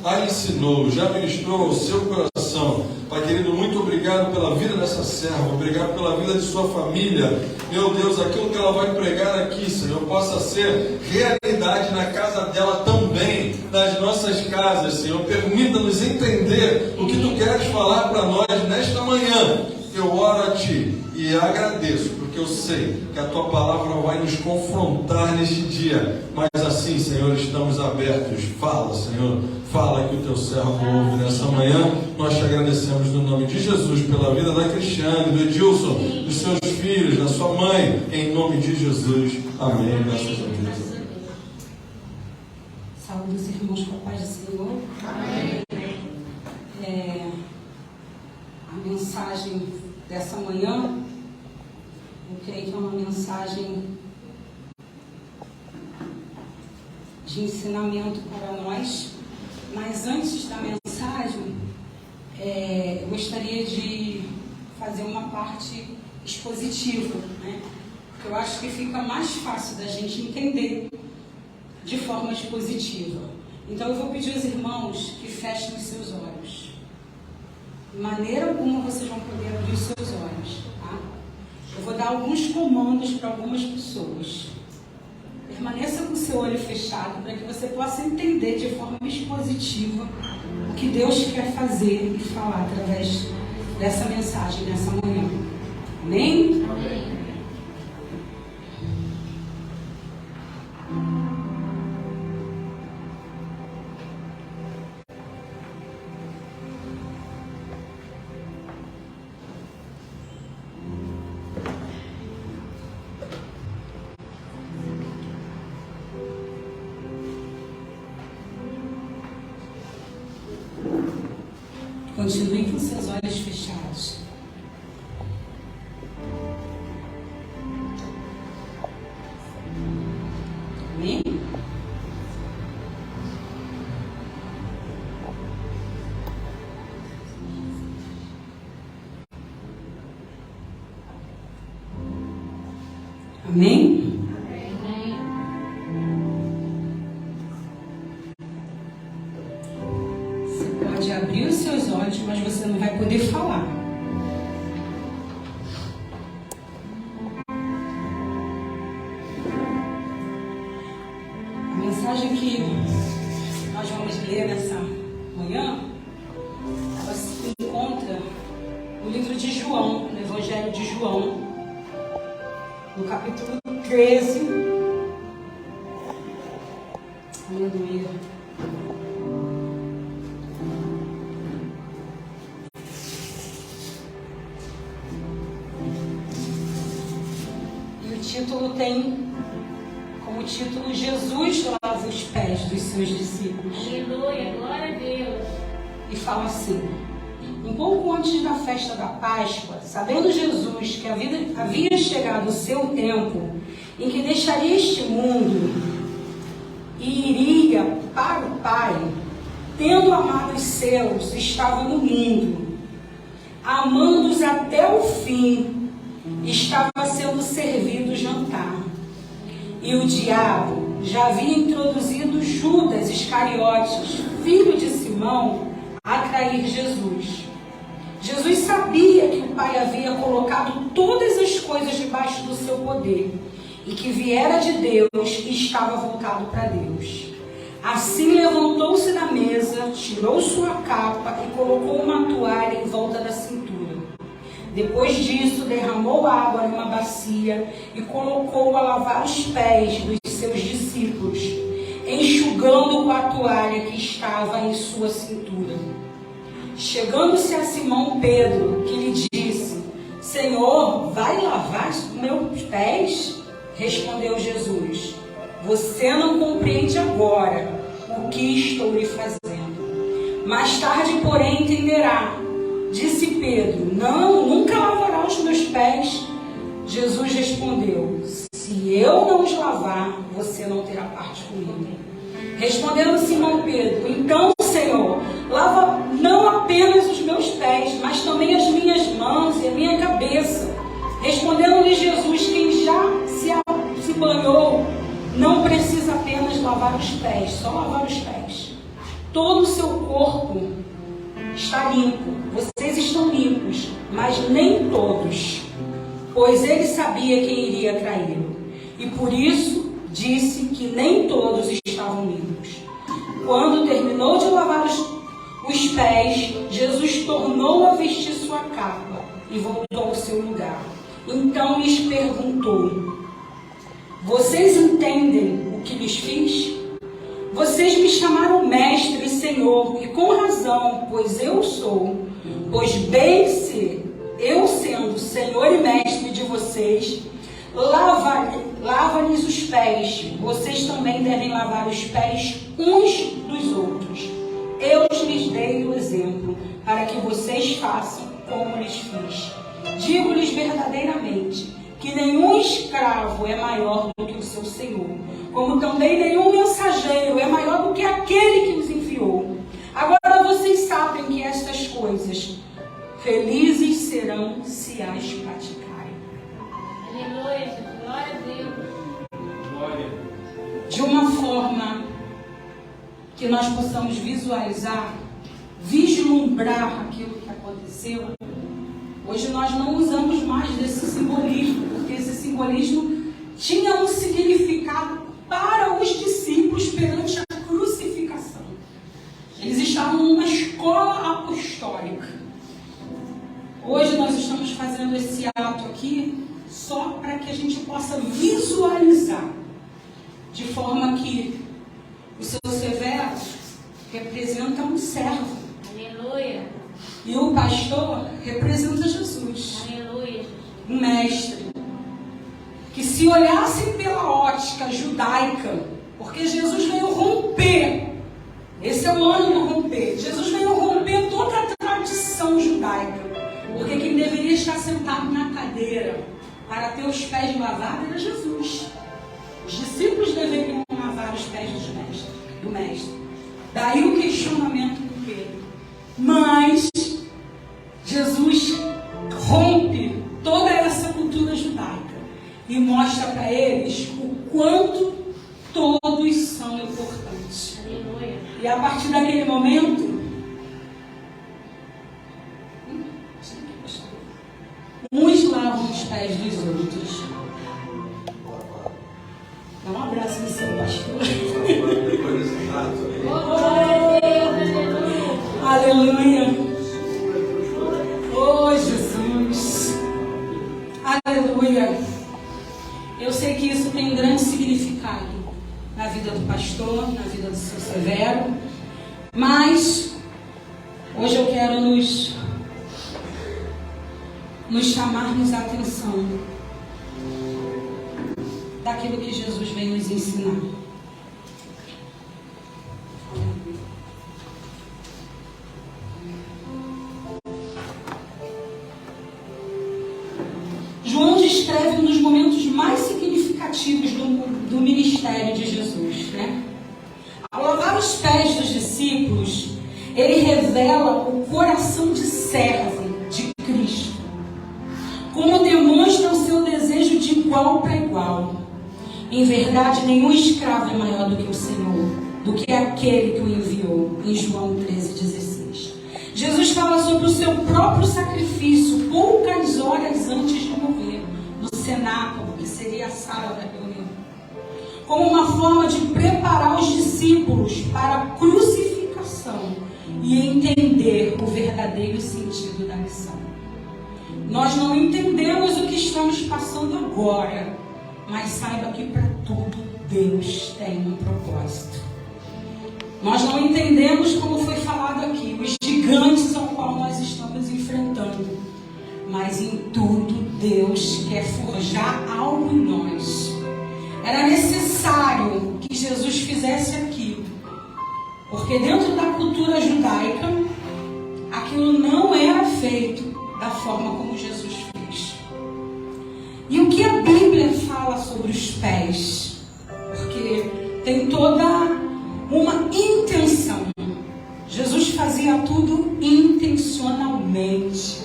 a ensinou, já ministrou ao seu coração. Pai querido, muito obrigado pela vida dessa serva, obrigado pela vida de sua família. Meu Deus, aquilo que ela vai pregar aqui, Senhor, possa ser realidade na casa dela também, nas nossas casas, Senhor. Permita-nos entender o que Tu queres falar para nós nesta manhã. Eu oro a Ti e agradeço, porque eu sei que a Tua palavra vai nos confrontar neste dia. Mas assim, Senhor, estamos abertos. Fala, Senhor, fala que o Teu servo ouve nessa manhã. Nós Te agradecemos no nome de Jesus pela vida da Cristiane, do Edilson, dos seus filhos, da sua mãe, em nome de Jesus. Amém. Graças a Deus. Saúde os irmãos com a paz do Senhor. Amém. A mensagem dessa manhã, eu creio que é uma mensagem de ensinamento para nós, mas antes da mensagem, eu gostaria de fazer uma parte expositiva, né? Porque eu acho que fica mais fácil da gente entender de forma expositiva. Então eu vou pedir aos irmãos que fechem os seus olhos. De maneira alguma vocês vão poder abrir os seus olhos, tá? Eu vou dar alguns comandos para algumas pessoas. Permaneça com o seu olho fechado para que você possa entender de forma expositiva o que Deus quer fazer e falar através dessa mensagem nessa manhã. Amém? Amém. Continue com seus olhos fechados. Amém? Amém? Abrir os seus olhos, mas você não vai poder falar. A mensagem que nós vamos ler nessa manhã, ela se encontra no livro de João, no Evangelho de João, no capítulo 13. Aleluia. O título tem como título Jesus lava os pés dos seus discípulos. Aleluia, glória a Deus. E fala assim: um pouco antes da festa da Páscoa, sabendo Jesus que havia chegado o seu tempo em que deixaria este mundo e iria para o Pai, tendo amado os seus, estava no mundo, amando-os até o fim. Estava sendo servido o jantar. E o diabo já havia introduzido Judas Iscariotes, filho de Simão, a trair Jesus. Jesus sabia que o Pai havia colocado todas as coisas debaixo do seu poder e que viera de Deus e estava voltado para Deus. Assim levantou-se da mesa, tirou sua capa e colocou uma toalha em volta da cintura. Depois disso, derramou água numa bacia e colocou a lavar os pés dos seus discípulos, enxugando com a toalha que estava em sua cintura. Chegando-se a Simão Pedro, que lhe disse: Senhor, vai lavar os meus pés? Respondeu Jesus: você não compreende agora o que estou lhe fazendo. Mais tarde, porém, entenderá. Disse Pedro: não, nunca lavará os meus pés. Jesus respondeu: se eu não os lavar, você não terá parte comigo. Respondeu Simão Pedro: então, Senhor, lava não apenas os meus pés, mas também as minhas mãos e a minha cabeça. Respondendo-lhe Jesus: quem já se banhou não precisa apenas lavar os pés, só lavar os pés. Todo o seu corpo está limpo, vocês estão limpos, mas nem todos, pois ele sabia quem iria traí-lo, e por isso disse que nem todos estavam limpos. Quando terminou de lavar os pés, Jesus tornou a vestir sua capa e voltou ao seu lugar. Então lhes perguntou: vocês entendem o que lhes fiz? Vocês me chamaram mestre e senhor, e com razão, pois eu sou. Pois bem se eu, sendo senhor e mestre de vocês, lava-lhes os pés, vocês também devem lavar os pés uns dos outros. Eu lhes dei o exemplo, para que vocês façam como lhes fiz. Digo-lhes verdadeiramente, que nenhum escravo é maior do que o seu senhor, como também nenhum mensageiro é maior do que aquele que os enviou. Agora vocês sabem que estas coisas, felizes serão se as praticarem. Aleluia, glória a Deus. Glória. De uma forma que nós possamos visualizar, vislumbrar aquilo que aconteceu. Hoje nós não usamos mais desse simbolismo, porque esse simbolismo tinha um significado para os discípulos perante a crucificação. Eles estavam numa escola apostólica. Hoje nós estamos fazendo esse ato aqui só para que a gente possa visualizar, de forma que o seu Severo representa um servo. Aleluia. E o pastor representa Jesus. Aleluia. Um mestre. Que se olhassem pela ótica judaica, porque Jesus veio romper, esse é o ano do romper, Jesus veio romper toda a tradição judaica, porque quem deveria estar sentado na cadeira para ter os pés lavados era Jesus. Os discípulos deveriam lavar os pés do mestre. Daí o questionamento do Pedro. Mas Jesus rompe toda essa cultura judaica e mostra para eles o quanto todos são importantes. Aleluia. E a partir daquele momento, uns lavam os pés dos outros. Dá um abraço no seu pastor. Glória a Deus, aleluia. Aleluia. Oh, Jesus. Aleluia. Eu sei que isso tem um grande significado na vida do pastor, na vida do seu Severo. Mas hoje eu quero nos chamarmos a atenção daquilo que Jesus vem nos ensinar. João descreve um dos momentos mais significativos do ministério de Jesus, né? Ao lavar os pés dos discípulos, ele revela o coração de servo de Cristo, como demonstra o seu desejo de igual para igual. Em verdade, nenhum escravo é maior do que o Senhor, do que aquele que o enviou, em João 13,16. Jesus fala sobre o seu próprio sacrifício poucas horas antes de morrer, no cenáculo, que seria a sala da reunião, como uma forma de preparar os discípulos para a crucificação e entender o verdadeiro sentido da missão. Nós não entendemos o que estamos passando agora, mas saiba que para tudo Deus tem um propósito. Nós não entendemos, como foi falado aqui, os gigantes ao qual nós estamos enfrentando, mas em tudo Deus quer forjar algo em nós. Era necessário que Jesus fizesse aquilo, porque dentro da cultura judaica, aquilo não era feito da forma como Jesus fez. E o que a Bíblia fala sobre os pés? Porque tem toda uma intenção. Jesus fazia tudo intencionalmente.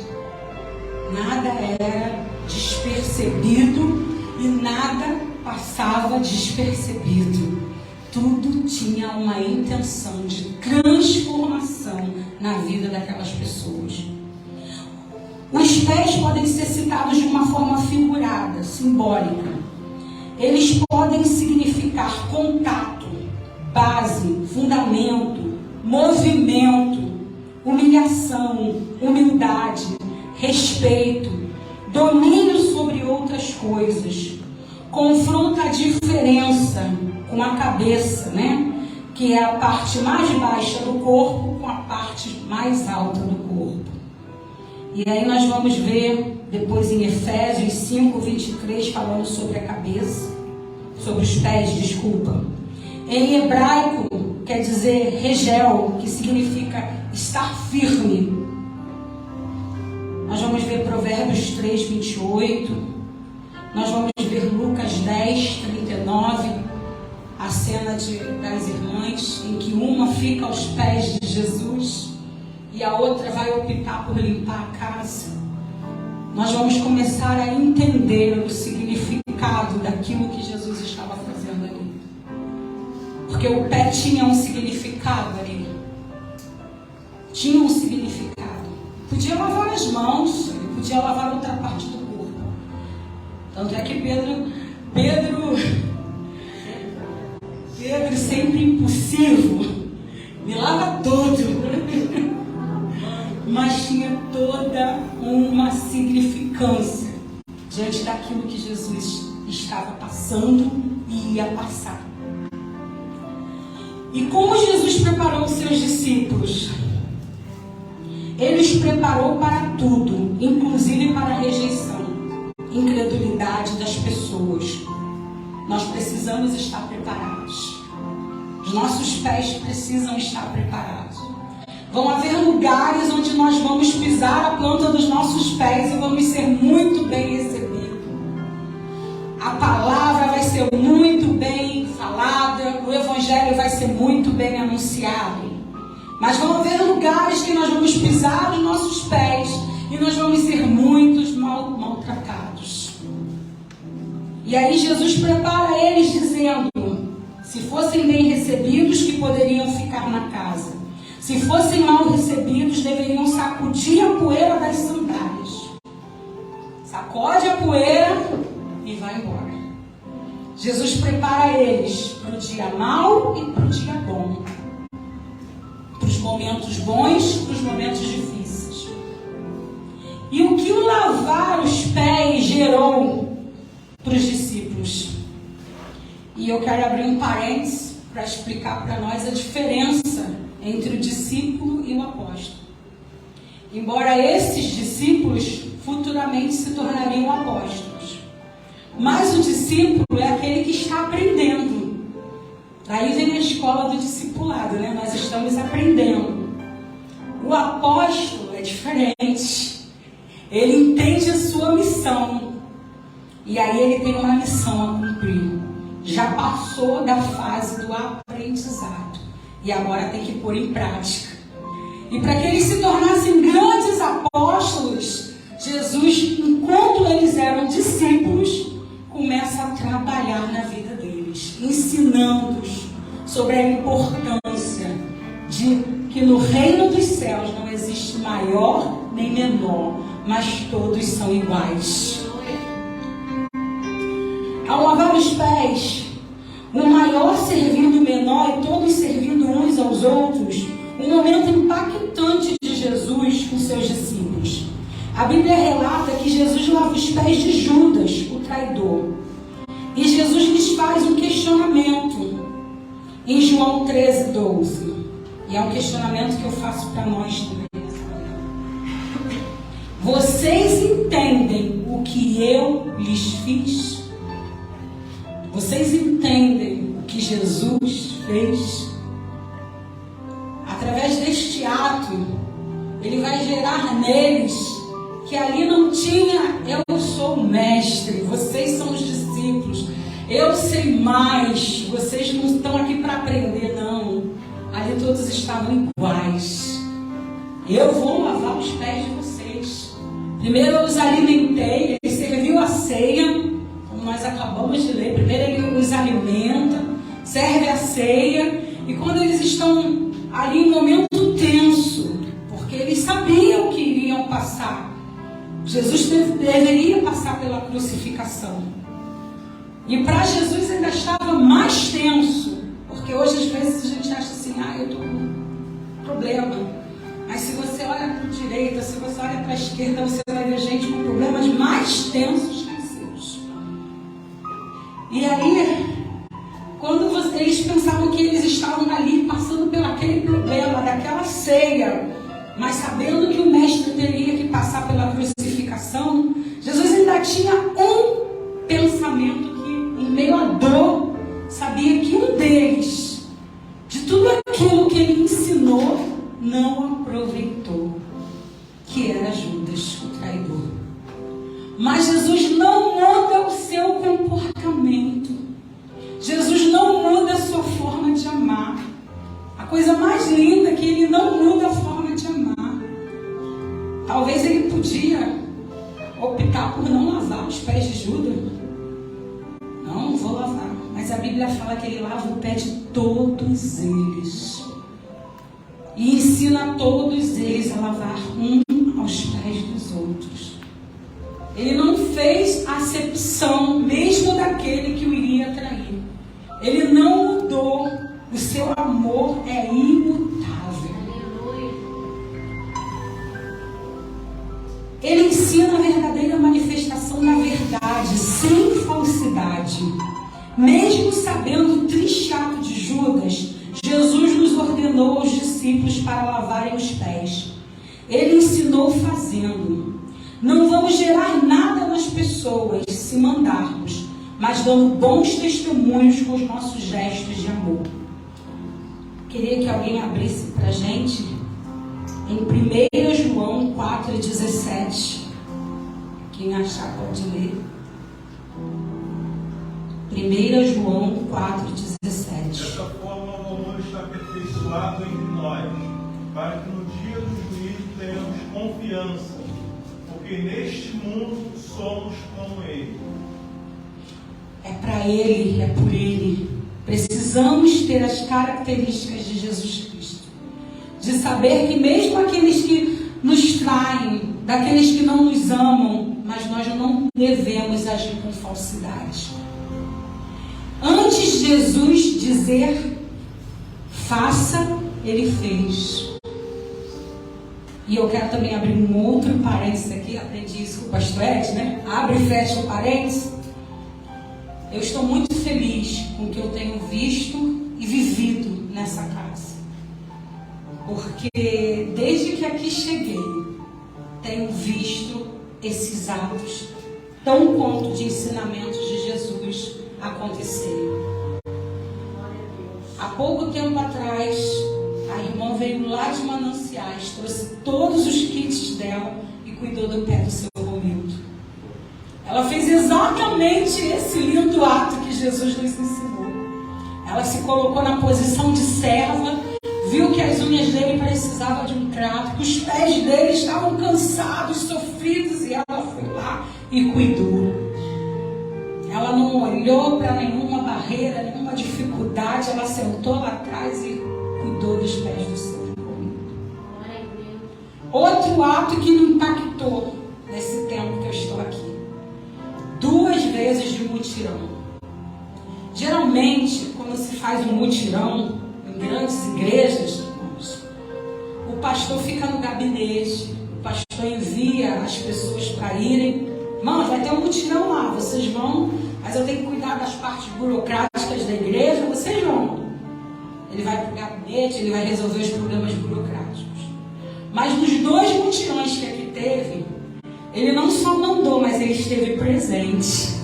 Nada era despercebido e nada passava despercebido. tudo tinha uma intenção de transformação na vida daquelas pessoas. Os pés podem ser citados de uma forma figurada, simbólica. Eles podem significar contato, base, fundamento, movimento, humilhação, humildade, respeito, domínio sobre outras coisas. Confronta a diferença com a cabeça, né? Que é a parte mais baixa do corpo com a parte mais alta do corpo. E aí nós vamos ver depois em Efésios 5:23 falando sobre a cabeça, sobre os pés, desculpa. Em hebraico quer dizer regel, que significa estar firme. Nós vamos ver Provérbios 3:28. Nós vamos ver Lucas 10:39. A cena das irmãs, em que uma fica aos pés de Jesus e a outra vai optar por limpar a casa. Nós vamos começar a entender o significado daquilo que Jesus estava fazendo ali. Porque o pé tinha um significado ali. Tinha um significado. Podia lavar as mãos, podia lavar outra parte do corpo. Tanto é que Pedro sempre impulsivo, me lava todo. Mas tinha toda uma significância diante daquilo que Jesus estava passando e ia passar. E como Jesus preparou os seus discípulos? Ele os preparou para tudo, inclusive para a rejeição, incredulidade das pessoas. Nós precisamos estar preparados. Os nossos pés precisam estar preparados. Vão haver lugares onde nós vamos pisar a planta dos nossos pés e vamos ser muito bem recebidos. A palavra vai ser muito bem falada, o evangelho vai ser muito bem anunciado. Mas vão haver lugares que nós vamos pisar os nossos pés e nós vamos ser muitos maltratados. E aí Jesus prepara eles dizendo, se fossem bem recebidos, que poderiam ficar na casa. Se fossem mal recebidos, deveriam sacudir a poeira das sandálias. Sacode a poeira e vai embora. Jesus prepara eles para o dia mau e para o dia bom. Para os momentos bons e para os momentos difíceis. E o que o lavar os pés gerou para os discípulos? E eu quero abrir um parênteses para explicar para nós a diferença entre o discípulo e o apóstolo. Embora esses discípulos futuramente se tornariam apóstolos, mas o discípulo é aquele que está aprendendo. Daí vem a escola do discipulado, né? Nós estamos aprendendo. O apóstolo é diferente. Ele entende a sua missão. E aí ele tem uma missão a cumprir. Já passou da fase do aprendizado. E agora tem que pôr em prática. E para que eles se tornassem grandes apóstolos, Jesus, enquanto eles eram discípulos, começa a trabalhar na vida deles, ensinando-os sobre a importância de que no reino dos céus não existe maior nem menor, mas todos são iguais. Ao lavar os pés, o maior servindo o menor e todos servindo uns aos outros, um momento impactante de Jesus com seus discípulos. A Bíblia relata que Jesus lava os pés de Judas, o traidor. E Jesus lhes faz um questionamento em João 13:12. E é um questionamento que eu faço para nós também. Vocês entendem o que eu lhes fiz? Vocês entendem o que Jesus fez? Através deste ato, ele vai gerar neles que ali não tinha eu sou o mestre, vocês são os discípulos, eu sei mais, vocês não estão aqui para aprender, não. Ali todos estavam iguais. Eu vou lavar os pés de vocês. Primeiro eu os alimentei, ele serviu a ceia, como nós acabamos de ler. Primeiro ele os alimenta, serve a ceia, e quando eles estão ali em um momento tenso, porque eles sabiam que iriam passar, Jesus deveria passar pela crucificação. E para Jesus ainda estava mais tenso, porque hoje às vezes a gente acha assim, eu estou com problema. Mas se você olha para a direita, se você olha para a esquerda, você vai ver gente com problemas mais tensos que os seus. E aí, quando eles pensavam que eles estavam ali passando por aquele problema, daquela ceia, mas sabendo que o mestre teria que passar pela crucificação, Jesus ainda tinha um pensamento que, em meio à dor, sabia que um deles, de tudo aquilo que ele ensinou, não aproveitou, que era Judas, o traidor. Mas Jesus não muda o seu comportamento. Jesus não muda a sua forma de amar. A coisa mais linda é que ele não muda a forma de amar. Talvez ele podia optar por não lavar os pés de Judas. Não vou lavar. Mas a Bíblia fala que ele lava o pé de todos eles. E ensina todos eles a lavar um aos pés dos outros. Ele não fez acepção mesmo daquele que o iria trair. Ele não mudou. O seu amor é imutável. Ele ensina a verdadeira manifestação da verdade, sem falsidade. Mesmo sabendo o triste ato de Judas, Jesus nos ordenou aos discípulos para lavarem os pés. Ele ensinou fazendo. Não vamos gerar nada nas pessoas se mandarmos, mas dando bons testemunhos com os nossos gestos de amor. Queria que alguém abrisse para a gente em 1 João 4,17. Quem achar pode ler. 1 João 4,17. Dessa forma o amor está aperfeiçoado entre nós, para que no dia do juízo tenhamos confiança, porque neste mundo somos como Ele. É para Ele, é por Ele. Precisamos ter as características de Jesus Cristo. De saber que mesmo aqueles que nos traem, daqueles que não nos amam, mas nós não devemos agir com falsidade. Antes de Jesus dizer, faça, Ele fez. E eu quero também abrir um outro parênteses aqui, aprendi isso com o pastor Ed, né? Abre e fecha o parênteses. Eu estou muito feliz com o que eu tenho visto e vivido nessa casa. Porque desde que aqui cheguei, tenho visto esses atos, tão quanto de ensinamentos de Jesus, acontecerem. Há pouco tempo atrás, a irmã veio lá de Mananciais, trouxe todos os kits dela e cuidou do pé do seu Romildo. Ela fez exatamente esse lindo ato que Jesus nos ensinou. Ela se colocou na posição de serva, viu que as unhas dele precisavam de um trato, que os pés dele estavam cansados, sofridos, e ela foi lá e cuidou. Ela não olhou para nenhuma barreira, nenhuma dificuldade, ela sentou lá atrás e cuidou dos pés do seu Romildo. Outro ato que me impactou nesse tempo que eu estou aqui. 2 vezes de mutirão. Geralmente, quando se faz um mutirão em grandes igrejas, irmãos, o pastor fica no gabinete, o pastor envia as pessoas para irem. Irmãos, vai ter um mutirão lá, vocês vão, mas eu tenho que cuidar das partes burocráticas da igreja, vocês vão. Ele vai para o gabinete, ele vai resolver os problemas burocráticos. Mas nos 2 mutirões que aqui teve, ele não só mandou, mas ele esteve presente.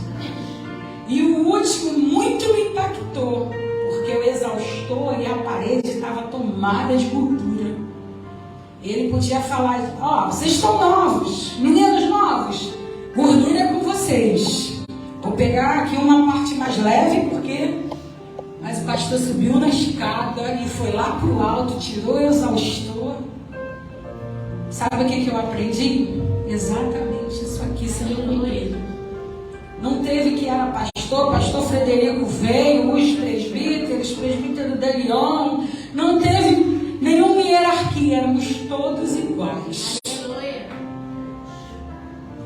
E o último muito me impactou, porque o exaustor e a parede estava tomada de gordura. Ele podia falar, vocês estão novos, meninos novos, gordura é com vocês. Vou pegar aqui uma parte mais leve, porque... Mas o pastor subiu na escada e foi lá para o alto, tirou o exaustor. Sabe o que eu aprendi? Exatamente isso aqui sendo cumprido. Não teve que era pastor pastor Frederico veio, os presbíteros, presbítero Delion, não teve nenhuma hierarquia, éramos todos iguais. Aleluia.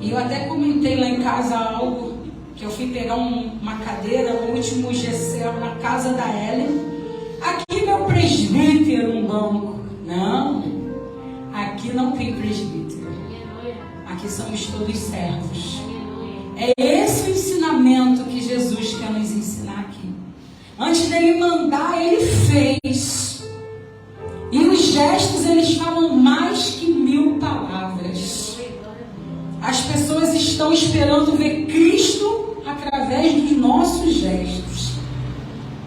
E eu até comentei lá em casa algo, que eu fui pegar uma cadeira, o último GCL na casa da Ellen. Aqui meu presbítero um banco. Não, aqui não tem presbítero. Aleluia. Aqui somos todos servos. Aleluia. É esse o ensinamento que Jesus quer nos ensinar aqui. Antes dele mandar, ele fez. E os gestos, eles falam mais que 1000 palavras. As pessoas estão esperando ver Cristo através dos nossos gestos.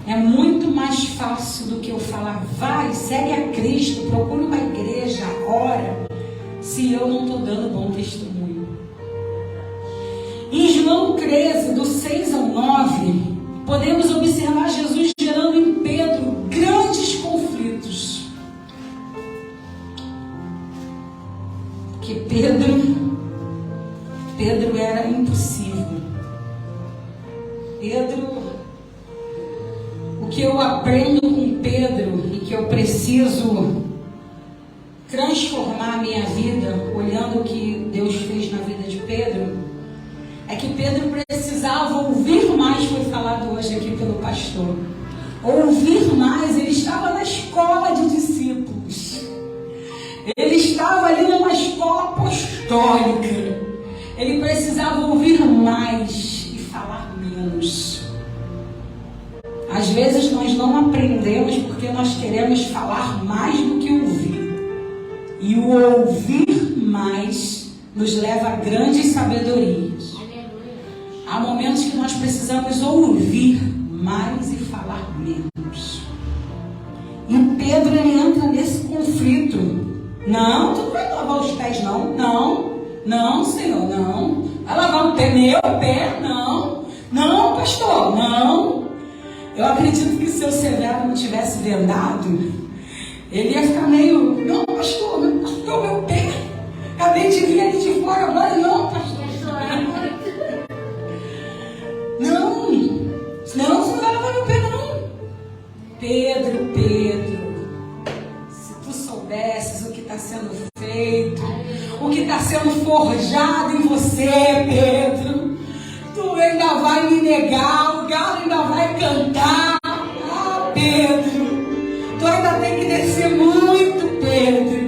É muito mais fácil do que eu falar, vai, segue a Cristo, procure uma igreja, ora, se eu não estou dando bom testemunho. Em João 13, do 6 ao 9, podemos observar Jesus gerando em Pedro grandes conflitos. Porque Pedro era impossível. O que eu aprendo com Pedro e que eu preciso transformar a minha vida, olhando o que Deus fez na vida de Pedro, é que Pedro precisava ouvir mais, foi falado hoje aqui pelo pastor. Ouvir mais, ele estava na escola de discípulos. Ele estava ali numa escola apostólica. Ele precisava ouvir mais e falar menos. Às vezes nós não aprendemos porque nós queremos falar mais do que ouvir. E o ouvir mais nos leva a grandes sabedorias. Há momentos que nós precisamos ouvir mais e falar menos. E Pedro, ele entra nesse conflito. Não, tu não vai lavar os pés, não. Não, Senhor, não. Vai lavar o pé, meu pé, não. Não, pastor, não. Eu acredito que se o Severo não tivesse vendado, ele ia ficar meio, não, pastor, meu pé. Acabei de vir ali de fora, agora não, pastor. Não, você não vai lavar meu pé, não. Pedro, se tu soubesses o que está sendo feito, o que está sendo forjado em você, Pedro, tu ainda vai me negar, o galo ainda vai cantar. Ah, Pedro, tu ainda tem que descer muito, Pedro.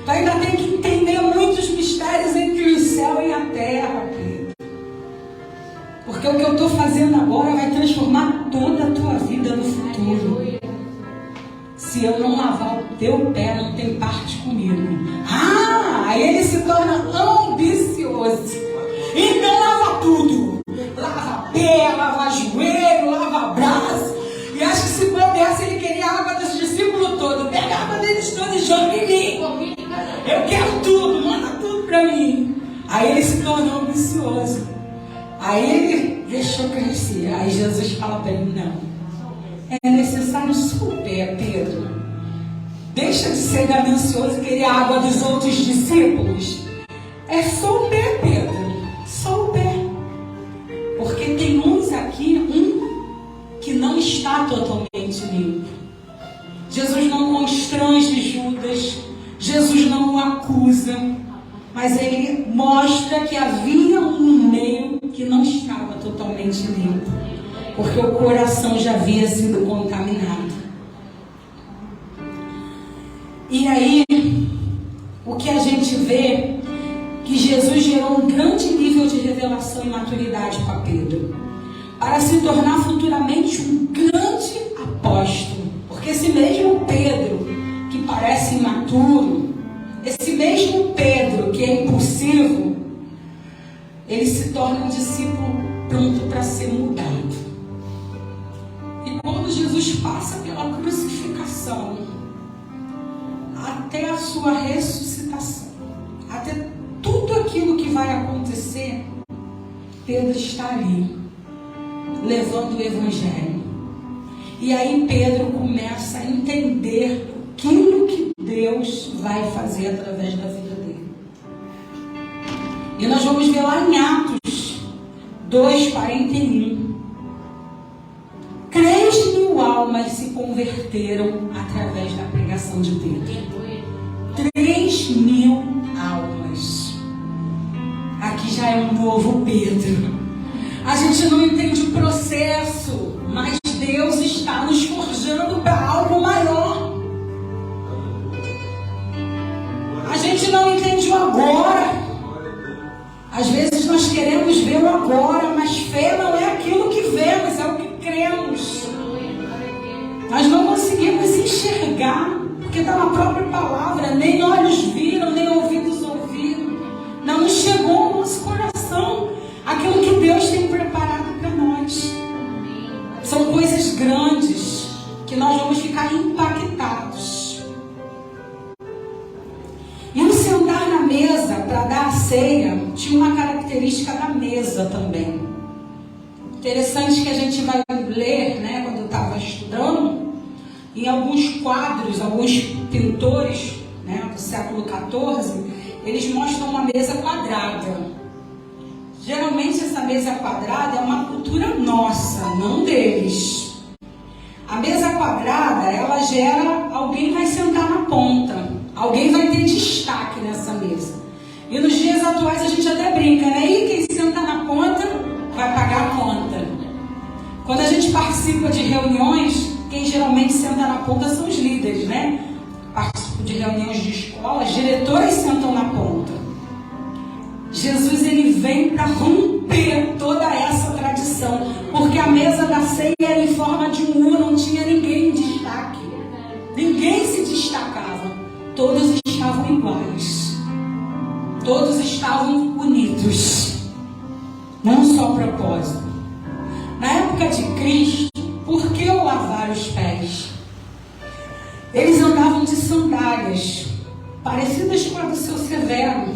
Tu ainda tem que entender muitos mistérios entre o céu e a terra, Pedro. Porque o que eu estou fazendo agora vai transformar toda a tua vida no futuro. Se eu não lavar o teu pé, não tem parte comigo. Aí ele se torna ambicioso. Então lava tudo. Lava pé, lava joelho, lava braço. E acho que se bobeasse, ele queria a água dos discípulos todos. Pega a água deles todos e joga em mim. Eu quero tudo, manda tudo para mim. Aí ele se tornou ambicioso. Aí ele deixou crescer. Aí Jesus fala para ele, não. É necessário só o pé, Pedro. Deixa de ser ganancioso e querer a água dos outros discípulos. É só o pé, Pedro. Só o pé. Porque tem uns aqui, que não está totalmente limpo. Jesus não constrange Judas. Jesus não o acusa. Mas ele mostra que havia um meio que não estava totalmente limpo. Porque o coração já havia sido contaminado. E aí, o que a gente vê, que Jesus gerou um grande nível de revelação e maturidade para Pedro, para se tornar futuramente um grande apóstolo. Porque esse mesmo Pedro, que parece imaturo, esse mesmo Pedro, que é impulsivo, ele se torna um discípulo pronto para ser mudado. E quando Jesus passa pela crucificação, até a sua ressuscitação, até tudo aquilo que vai acontecer, Pedro está ali, levando o Evangelho. E aí Pedro começa a entender aquilo que Deus vai fazer através da vida dele. E nós vamos ver lá em Atos 2:41. almas se converteram através da pregação de Pedro. 3.000 almas. Aqui já é um novo Pedro. A gente não entende o processo, mas Deus está nos forjando para algo maior. A gente não entende o agora. Às vezes nós queremos ver o agora, mas fé não é aquilo que vemos, é o que cremos. Nós não conseguimos enxergar, porque está na própria palavra, nem olhos viram, nem ouvidos ouviram. Não nos chegou ao nosso coração aquilo que Deus tem preparado para nós. São coisas grandes que nós vamos ficar impactados. E o sentar na mesa para dar a ceia tinha uma característica da mesa também. Interessante que a gente vai ler, né, quando eu estava estudando, em alguns quadros, alguns pintores, né, do século XIV, eles mostram uma mesa quadrada. Geralmente essa mesa quadrada é uma cultura nossa, não deles. A mesa quadrada, ela gera, alguém vai sentar na ponta, alguém vai ter destaque nessa mesa. E nos dias atuais a gente até brinca, né? E quem senta na ponta vai pagar a conta. Quando a gente participa de reuniões, quem geralmente senta na ponta são os líderes, né? Participo de reuniões de escola, os diretores sentam na ponta. Jesus, ele vem para romper toda essa tradição, porque a mesa da ceia era em forma de um U, não tinha ninguém em destaque. Ninguém se destacava. Todos estavam iguais. Todos estavam unidos. Num só propósito. Na época de Cristo, por que o lavar os pés? Eles andavam de sandálias, parecidas com a do seu Severo,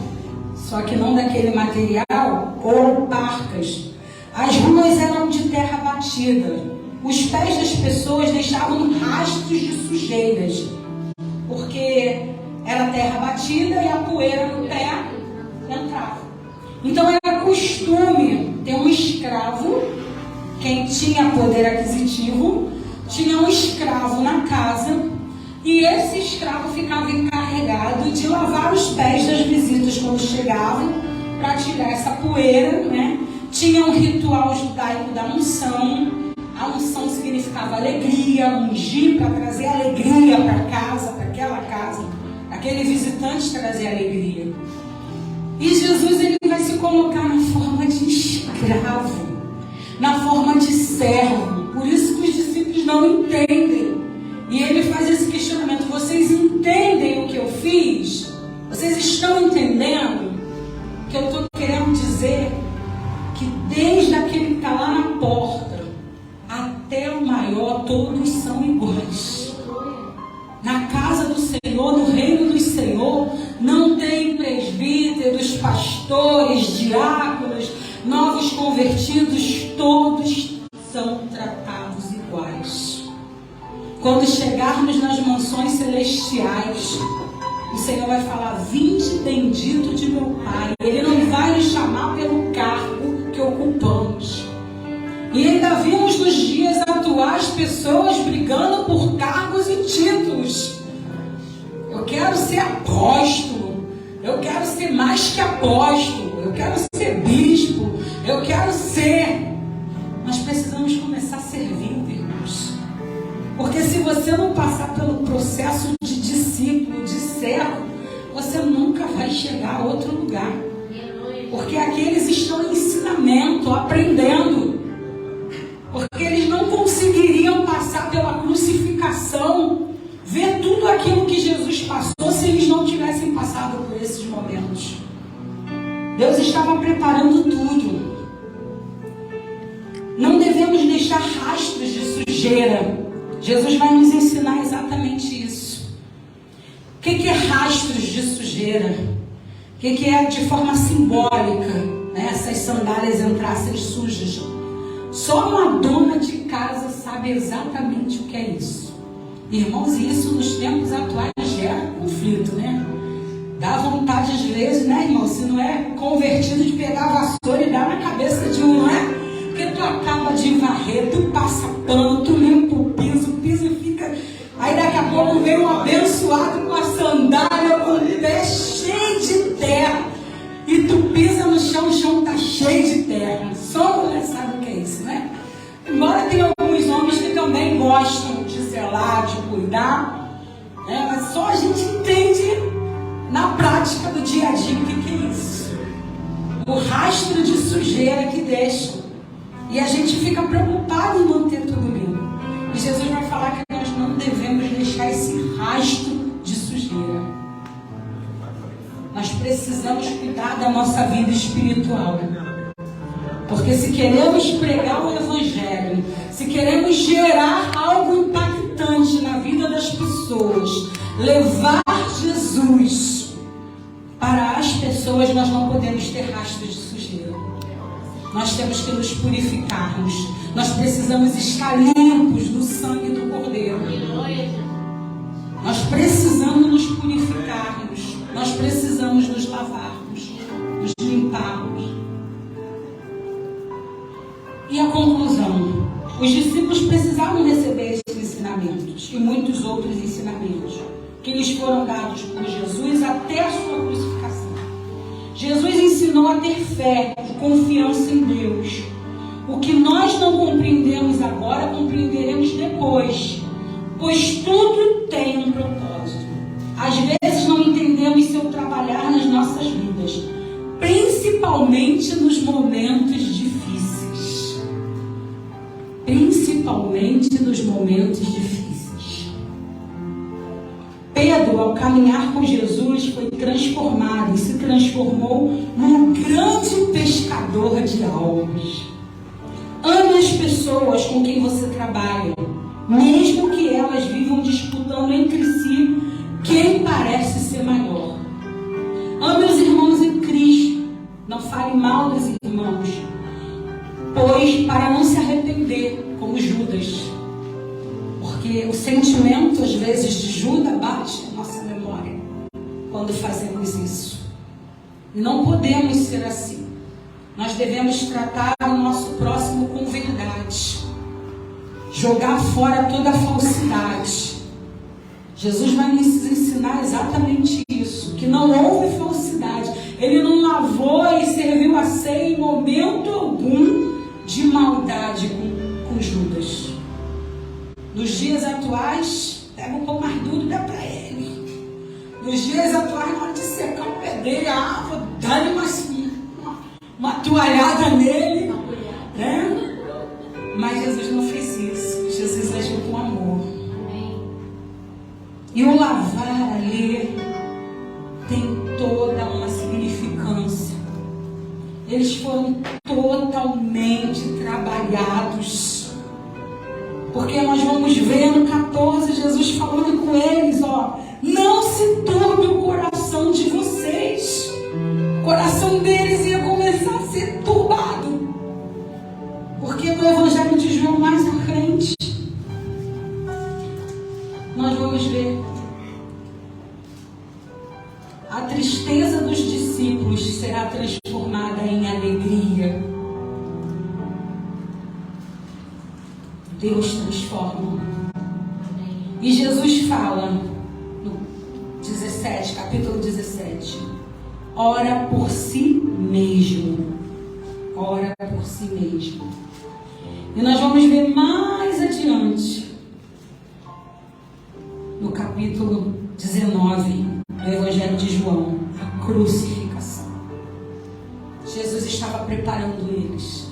só que não daquele material, ou parcas. As ruas eram de terra batida. Os pés das pessoas deixavam rastros de sujeiras, porque era terra batida e a poeira no pé entrava. Então era costume ter um escravo, quem tinha poder aquisitivo, tinha um escravo na casa, e esse escravo ficava encarregado de lavar os pés das visitas quando chegavam, para tirar essa poeira, né? Tinha um ritual judaico da unção. A unção significava alegria, ungir para trazer alegria para casa, para aquela casa. Aquele visitante trazer alegria. E Jesus, ele vai se colocar na forma de escravo, na forma de servo. Por isso que os discípulos não entendem. E ele faz esse questionamento: vocês entendem o que eu fiz? Vocês estão entendendo o que eu estou querendo dizer? Que desde aquele que está lá na porta até o maior, todos são iguais. Na casa do Senhor, no reino do Senhor, não tem presbíteros, pastores, diáconos, novos convertidos, todos são tratados iguais. Quando chegarmos nas mansões celestiais, o Senhor vai falar: vinde bendito de meu Pai. Ele não vai nos chamar pelo cargo que ocupamos. E ainda vimos nos dias atuais pessoas brigando por cargos e títulos. Eu quero ser apóstolo, eu quero ser mais que apóstolo, eu quero ser bispo, eu quero ser. Nós precisamos começar a servir, irmãos. Porque se você não passar pelo processo de discípulo, de servo, você nunca vai chegar a outro lugar. Porque aqui eles estão em ensinamento, aprendendo. Porque eles não conseguiriam passar pela crucificação, ver tudo aquilo que Jesus passou, se eles não tivessem passado por esses momentos. Deus estava preparando tudo. Não devemos deixar rastros de sujeira. Jesus vai nos ensinar exatamente isso. O que é rastros de sujeira? O que é de forma simbólica, né, essas sandálias entrassem sujas? Só uma dona de casa sabe exatamente o que é isso. Irmãos, e isso nos tempos atuais gera conflito, né? Dá vontade às vezes, né, irmão? Se não é convertido, de pegar a vassoura e dar na cabeça de um, não é? Porque tu acaba de varrer, tu passa pano, tu limpa o piso fica... Aí daqui a pouco vem um abençoado com a sandália, com o pé cheio de terra. E tu pisa no chão, o chão está cheio de terra. Só a mulher sabe o que é isso, né? Embora tenha alguns homens que também gostam de zelar, de cuidar, né? Mas só a gente entende na prática do dia a dia o que é isso. O rastro de sujeira que deixa. E a gente fica preocupado em manter tudo limpo. E Jesus vai falar que nós não devemos deixar esse rastro de sujeira. Nós precisamos cuidar da nossa vida espiritual. Porque se queremos pregar o Evangelho, se queremos gerar algo impactante na vida das pessoas, levar Jesus para as pessoas, nós não podemos ter rastro de sujeira. Nós temos que nos purificarmos. Nós precisamos estar limpos no sangue do Cordeiro. Nós precisamos nos purificarmos. Nós precisamos nos lavarmos, nos limparmos. E a conclusão? Os discípulos precisavam receber esses ensinamentos e muitos outros ensinamentos que lhes foram dados por Jesus até a sua crucificação. Jesus ensinou a ter fé e confiança em Deus. O que nós não compreendemos agora, compreenderemos depois, pois tudo tem um propósito. Às vezes não entendemos seu trabalhar nas nossas vidas, principalmente nos momentos difíceis. Principalmente nos momentos difíceis. Pedro, ao caminhar com Jesus, foi transformado e se transformou num grande pescador de almas. Ame as pessoas com quem você trabalha, mesmo que elas vivam disputando entre si quem parece ser maior. Ame os irmãos em Cristo, não fale mal dos irmãos, pois para não se arrepender, como Judas, porque o sentimento às vezes de Judas bate na nossa memória quando fazemos isso. E não podemos ser assim. Nós devemos tratar o nosso próximo com verdade, jogar fora toda a falsidade. Jesus vai nos ensinar exatamente isso, que não houve falsidade. Ele não lavou e serviu a ceia em momento algum de maldade com Judas. Nos dias atuais, pega o pão mais duro e dá para ele. Nos dias atuais, na hora de secar o pé dele, vou dar-lhe uma toalhada nele, né? Mas Jesus não fez isso. Jesus agiu com amor. E o lavar ali tem toda uma significância. Eles foram totalmente trabalhados. Porque nós vamos ver no 14, Jesus falando com eles, não se turbe o coração de vocês. O coração deles ia começar a ser turbado. Porque no Evangelho de João, mais à frente, nós vamos ver a tristeza dos discípulos será transformada em alegria. Deus transforma. E Jesus fala no 17, capítulo 17, ora por si mesmo. Ora por si mesmo. E nós vamos ver mais adiante, no capítulo 19 do Evangelho de João, a crucificação. Jesus estava preparando eles.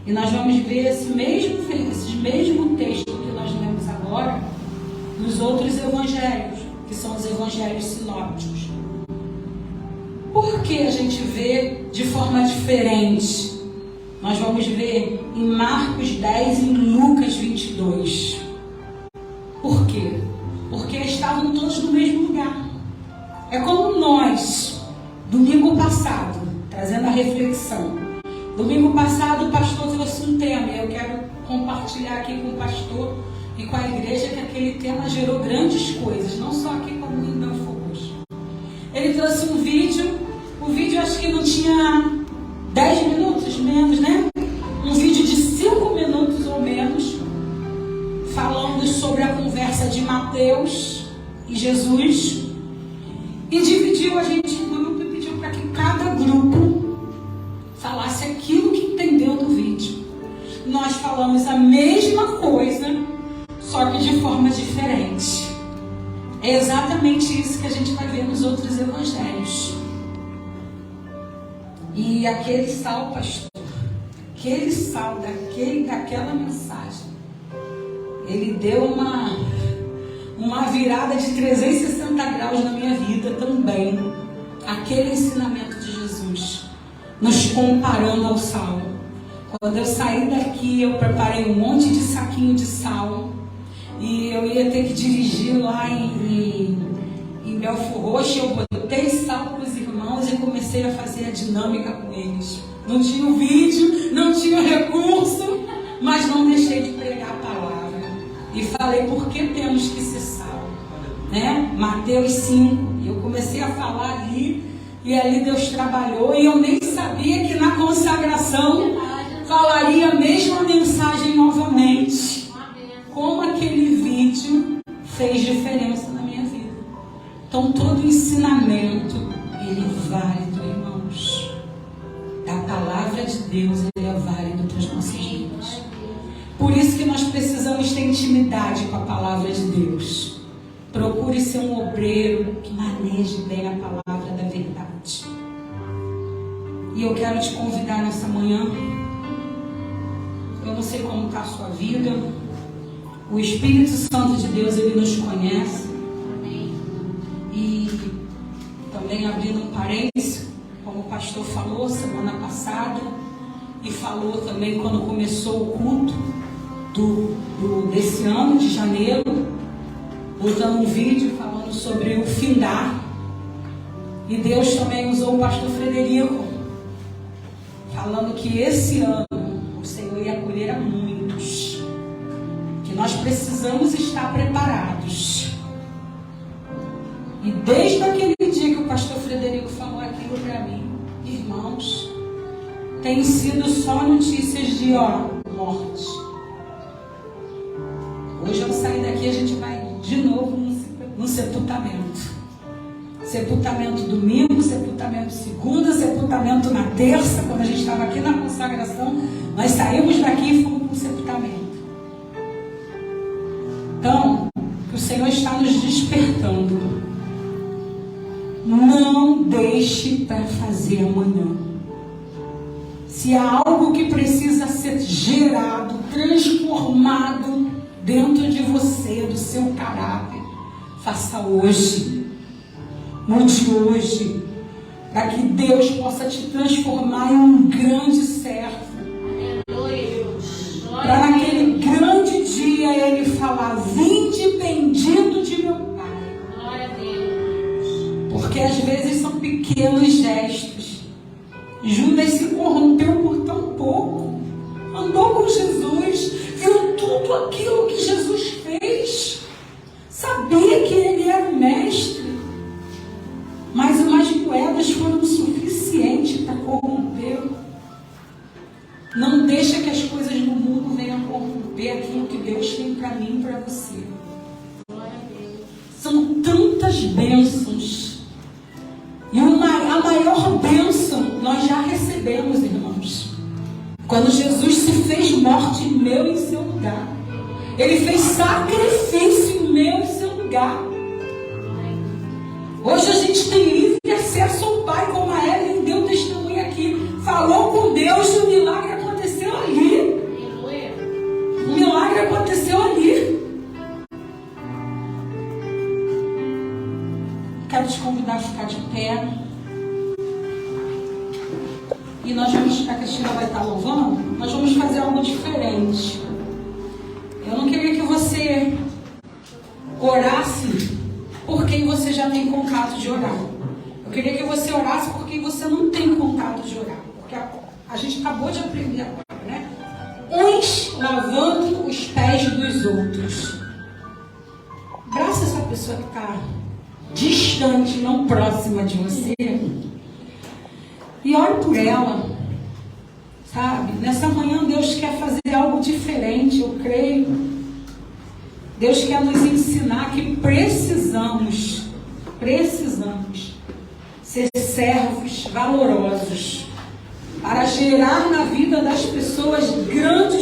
E nós vamos ver esse mesmo texto que nós lemos agora nos outros evangelhos, que são os evangelhos sinópticos. Por que a gente vê de forma diferente? Nós vamos ver em Marcos 10 e em Lucas 22. Por quê? Porque estavam todos no mesmo lugar. É como nós, domingo passado, trazendo a reflexão. Domingo passado o pastor trouxe um tema, e eu quero compartilhar aqui com o pastor e com a igreja que aquele tema gerou grandes coisas, não só aqui como em Belfort hoje. Ele trouxe um vídeo, o vídeo acho que não tinha 10 minutos, menos, né? Um vídeo sobre a conversa de Mateus e Jesus e dividiu a gente em grupo e pediu para que cada grupo falasse aquilo que entendeu do vídeo. Nós falamos a mesma coisa, só que de forma diferente. É exatamente isso que a gente vai ver nos outros evangelhos. E aquele sal, pastor, aquele sal daquela mensagem, ele deu uma virada de 360 graus na minha vida também. Aquele ensinamento de Jesus, nos comparando ao sal. Quando eu saí daqui, eu preparei um monte de saquinho de sal. E eu ia ter que dirigir lá em Belfort Roxo. Eu botei sal para os irmãos e comecei a fazer a dinâmica com eles. Não tinha o vídeo, não tinha o recurso, mas não deixei de pregar a palavra. E falei por que temos que ser sal, né? Mateus 5. E eu comecei a falar ali, e ali Deus trabalhou. E eu nem sabia que na consagração falaria a mesma mensagem novamente. Como aquele vídeo fez diferença na minha vida. Então todo ensinamento, ele é válido, irmãos. Da palavra de Deus, ele é válido para as nossas vidas. Por isso que nós precisamos ter intimidade com a palavra de Deus. Procure ser um obreiro que maneje bem a palavra da verdade. E eu quero te convidar nessa manhã. Eu não sei como está a sua vida. O Espírito Santo de Deus, ele nos conhece. E também abrindo um parênteses, como o pastor falou semana passada, e falou também quando começou o culto desse ano de janeiro, botando um vídeo falando sobre o findar. E Deus também usou o pastor Frederico, falando que esse ano o Senhor ia acolher a muitos. Nós precisamos estar preparados. E desde aquele dia que o pastor Frederico falou aquilo para mim, irmãos, tem sido só notícias de morte. Hoje ao sair daqui a gente vai de novo no sepultamento. Sepultamento domingo, sepultamento segunda, sepultamento na terça. Quando a gente estava aqui na consagração, nós saímos daqui e fomos para o sepultamento. Então, o Senhor está nos despertando. Não deixe para fazer amanhã. Se há algo que precisa ser gerado, transformado dentro de você, do seu caráter, faça hoje. Mude hoje, para que Deus possa te transformar em um grande servo. Para naquele grande dia ele falar: vinde bendito de meu Pai. Glória a Deus. Porque às vezes são pequenos gestos. Judas se corrompeu por tão pouco. Andou com Jesus, viu tudo aquilo que Jesus fez. Sabia que ele era o mestre. Mas umas moedas foram suficientes para corrompê-lo. Não deixa que as coisas do mundo venham corromper aquilo que Deus tem para mim e para você. São tantas bênçãos. E a maior bênção nós já recebemos, irmãos. Quando Jesus se fez morte em meu e em seu lugar. Ele fez sacrifício em meu e em seu lugar. Hoje a gente tem livre acesso ao Pai, como a Ellen deu testemunho aqui. Falou com Deus e o milagre aconteceu ali. O milagre aconteceu ali. Quero te convidar a ficar de pé. E nós vamos, a Cristina vai estar louvando, nós vamos fazer algo diferente. Eu não queria que você orasse por quem você já tem contato de orar. Eu queria que você orasse por quem você não tem contato de orar. Porque a gente acabou de aprender agora, né? Uns lavando os pés dos outros. Abraça essa pessoa que está distante, não próxima de você. E ore por ela. Sabe? Nessa manhã Deus quer fazer algo diferente, eu creio. Deus quer nos ensinar que precisamos ser servos valorosos para gerar na vida das pessoas grandes